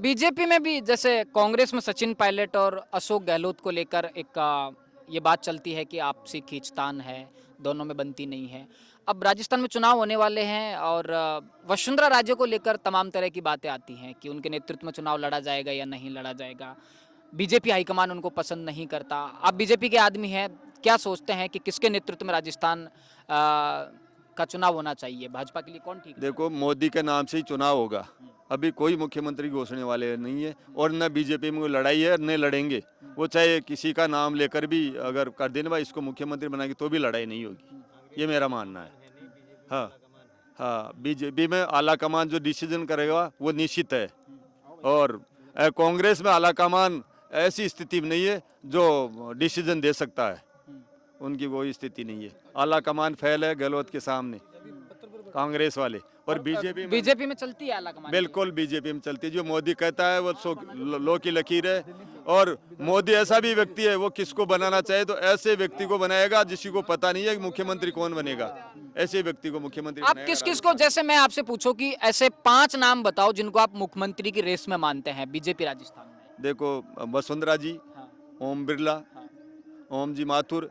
BJP में भी जैसे कांग्रेस में सचिन पायलट और अशोक गहलोत को लेकर एक ये बात चलती है कि आपसी खींचतान है, दोनों में बनती नहीं है। अब राजस्थान में चुनाव होने वाले हैं और वसुंधरा राजे को लेकर तमाम तरह की बातें आती हैं कि उनके नेतृत्व में चुनाव लड़ा जाएगा या नहीं लड़ा जाएगा। बीजेपी हाईकमान उनको पसंद नहीं करता। आप बीजेपी के आदमी हैं, क्या सोचते हैं कि किसके नेतृत्व में राजस्थान का चुनाव होना चाहिए? भाजपा के लिए कौन ठीक है? देखो, मोदी के नाम से ही चुनाव होगा। अभी कोई मुख्यमंत्री घोषणे वाले नहीं है और न बीजेपी में कोई लड़ाई है न लड़ेंगे। वो चाहे किसी का नाम लेकर भी अगर कर देने भाई इसको मुख्यमंत्री बनाएंगे तो भी लड़ाई नहीं होगी, ये मेरा मानना है। हाँ हाँ, बीजेपी में आला कमान जो डिसीजन करेगा वो निश्चित है। और कांग्रेस में आला कमान ऐसी स्थिति में नहीं है जो डिसीजन दे सकता है, उनकी कोई स्थिति नहीं है। आला कमान फैल है गहलोत के सामने, कांग्रेस वाले। और बीजेपी में चलती है आला कमान? बिल्कुल बीजेपी में चलती है। जो मोदी कहता है वो लो की लकीर है। और मोदी ऐसा भी व्यक्ति है, वो किसको बनाना चाहे तो ऐसे व्यक्ति को बनाएगा जिसी को पता नहीं है कि मुख्यमंत्री कौन बनेगा, ऐसे व्यक्ति को मुख्यमंत्री आप किस किस को, जैसे मैं आपसे पूछूं कि ऐसे 5 नाम बताओ जिनको आप मुख्यमंत्री की रेस में मानते हैं बीजेपी राजस्थान में? देखो, वसुंधरा जी, हाँ, ओम बिरला, हाँ, ओम जी माथुर,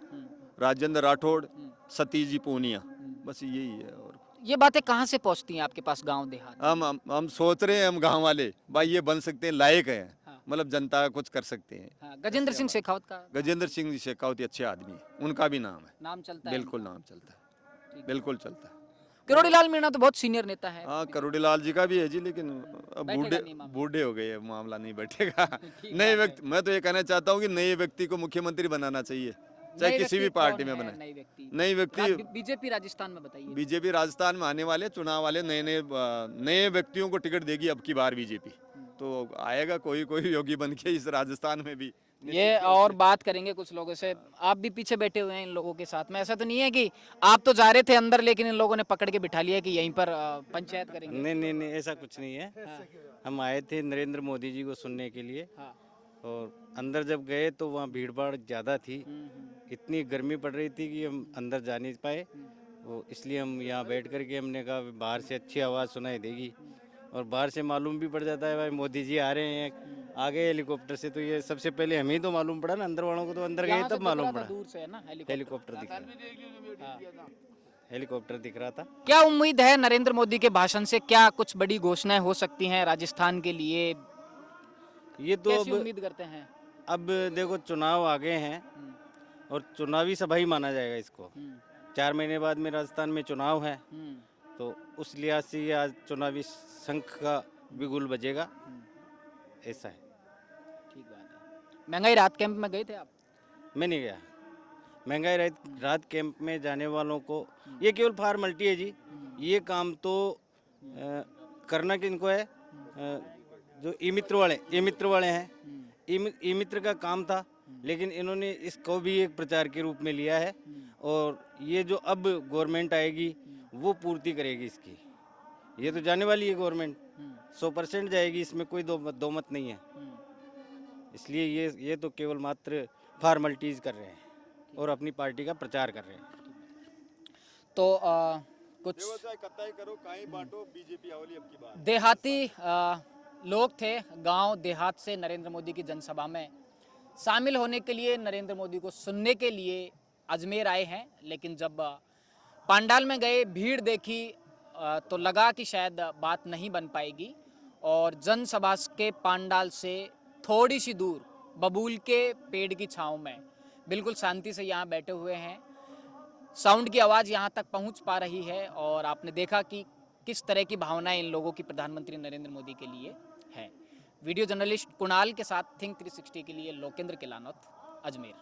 राजेंद्र राठौड़, हम्म, सतीश जी पूनिया, बस यही है। और ये बातें कहाँ से पहुँचती हैं आपके पास गांव देहात? हम सोच रहे हैं, हम गांव वाले भाई ये बन सकते हैं, लायक हैं, हाँ, मतलब जनता का कुछ कर सकते हैं। हाँ, गजेंद्र सिंह शेखावत का गजेंद्र सिंह जी शेखावत अच्छे आदमी है, उनका भी नाम है। नाम चलता है? बिल्कुल नाम चलता है, बिल्कुल चलता है। किरोड़ी लाल मीणा तो बहुत सीनियर नेता है। हाँ, करोड़ी लाल जी का भी है जी, लेकिन अब बैठेगा नहीं मामला। बूढ़े हो गए, मामला नहीं बैठेगा। ठीक नए बात व्यक्ति, मैं तो ये कहना चाहता हूँ कि नए व्यक्ति को मुख्यमंत्री बनाना चाहिए, चाहे नए किसी भी व्यक्ति पार्टी कौन में है? बनाए। नए व्यक्ति नए व्यक्ति बीजेपी राजस्थान में बताइए। बीजेपी राजस्थान में आने वाले चुनाव वाले नए व्यक्तियों को टिकट देगी अब की बार बीजेपी, तो आएगा कोई कोई योगी बन के इस राजस्थान में भी। ये और बात करेंगे कुछ लोगों से। आप भी पीछे बैठे हुए हैं इन लोगों के साथ में, ऐसा तो नहीं है कि आप तो जा रहे थे अंदर लेकिन इन लोगों ने पकड़ के बिठा लिया कि यहीं पर पंचायत करेंगे? नहीं नहीं नहीं, ऐसा कुछ नहीं है। हम आए थे नरेंद्र मोदी जी को सुनने के लिए, हाँ। और अंदर जब गए तो वहाँ भीड़ भाड़ ज़्यादा थी, इतनी गर्मी पड़ रही थी कि हम अंदर जा नहीं पाए। वो इसलिए हम यहाँ बैठ कर के हमने कहा बाहर से अच्छी आवाज़ सुनाई देगी, और बाहर से मालूम भी पड़ जाता है भाई मोदी जी आ रहे हैं, आ गए हेलीकॉप्टर से, तो ये सबसे पहले हमें ही तो मालूम पड़ा ना, अंदर वालों को तो अंदर गए तब मालूम पड़ा। दूर से है ना हेलीकॉप्टर दिख रहा, हेलीकॉप्टर दिख रहा था। क्या उम्मीद है नरेंद्र मोदी के भाषण से? क्या कुछ बड़ी घोषणाएं हो सकती हैं राजस्थान के लिए? ये तो कैसी उम्मीद करते हैं? अब देखो चुनाव आ गए हैं और चुनावी सभा ही माना जाएगा इसको। 4 महीने बाद में राजस्थान में चुनाव है, तो उस लिहाज से ये आज चुनावी शंख का बिगुल बजेगा, ऐसा है। ठीक बात है। महंगाई राहत कैंप में गए थे आप? मैं नहीं गया। महंगाई राहत कैंप में जाने वालों को ये केवल फॉर्मेलिटी है जी। ये काम तो करना किनको है? जो ई मित्र वाले हैं, ई मित्र का काम था, लेकिन इन्होंने इसको भी एक प्रचार के रूप में लिया है, और ये जो अब गवर्नमेंट आएगी वो पूर्ति करेगी इसकी। ये तो जाने वाली है गवर्नमेंट, 100% जाएगी, इसमें कोई दो मत नहीं है। इसलिए ये तो केवल मात्र फॉर्मेलिटीज कर रहे हैं और अपनी पार्टी का प्रचार कर रहे हैं। तो कुछ देहाती लोग थे, गांव देहात से नरेंद्र मोदी की जनसभा में शामिल होने के लिए, नरेंद्र मोदी को सुनने के लिए अजमेर आए हैं। लेकिन जब पंडाल में गए, भीड़ देखी, तो लगा कि शायद बात नहीं बन पाएगी, और जनसभा के पंडाल से थोड़ी सी दूर बबूल के पेड़ की छांव में बिल्कुल शांति से यहाँ बैठे हुए हैं। साउंड की आवाज़ यहाँ तक पहुँच पा रही है, और आपने देखा कि किस तरह की भावनाएं इन लोगों की प्रधानमंत्री नरेंद्र मोदी के लिए है। वीडियो जर्नलिस्ट कुणाल के साथ थिंक 360 के लिए लोकेंद्र किलानौत, अजमेर।